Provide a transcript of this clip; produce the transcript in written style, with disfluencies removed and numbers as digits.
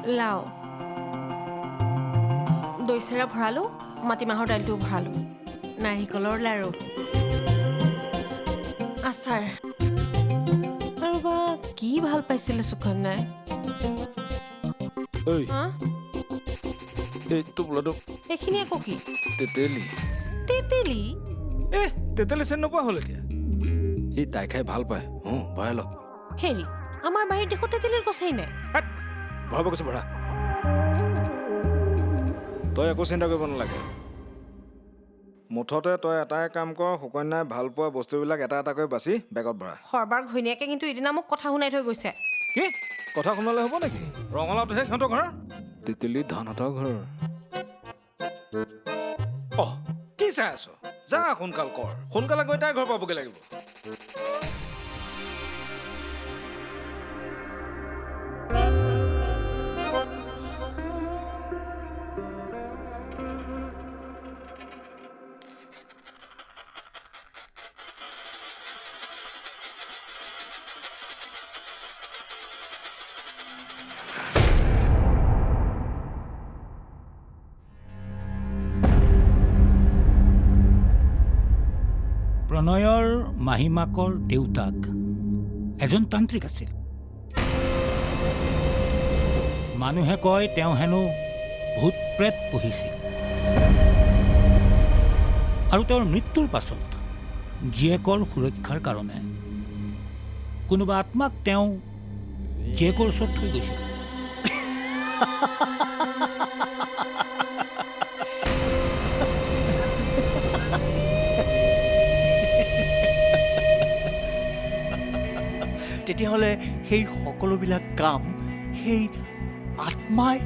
লাও দৈ চিৰা ভৰালোঁ মাটিমাহৰ দাইলটোও ভৰালোঁ নাৰিকলৰ লাৰু আচাৰ আৰু বা কি ভাল পাইছিলে সুকন্যাই ঐ হা এই টোপোলাটো এইখিনি আকৌ কি তেতেলী তেতেলী তেতেলী চেন নোপোৱা হ'ল এতিয়া সি তাই খাই ভাল পায় ভৰাই ল হেৰি আমাৰ বাৰীত দেখোন তেতেলীৰ গছেই নাই ভৰাব কৈছো ভৰা তই একো চিন্তা কৰিব নালাগে মুঠতে তই এটাই কাম কৰ সুকন্যাই ভাল পোৱা বস্তুবিলাক এটা এটাকৈ বাছি বেগত ভৰা সৰবাৰ ঘৈণীয়েকে কিন্তু ইদিনা মোক কথা শুনাই থৈ গৈছে কি কথা শুনালে হ'ব নেকি ৰঙালাওটোহে সিহঁতৰ ঘৰ তেতেলী ধনহঁতৰ ঘৰ কি চাই আছ যা সোনকাল কৰ সোনকালে গৈ তাই ঘৰ পাবগৈ লাগিব প্ৰণয়ৰ মাহীমাকৰ দেউতাক এজন তান্ত্ৰিক আছিল মানুহে কয় তেওঁ হেনো ভূত প্ৰেত পুহিছিল আৰু তেওঁৰ মৃত্যুৰ পাছত জীয়েকৰ সুৰক্ষাৰ কাৰণে কোনোবা আত্মাক তেওঁ জীয়েকৰ ওচৰত থৈ গৈছিল তেতিয়াহ'লে সেই সকলোবিলাক কাম সেই আত্মাই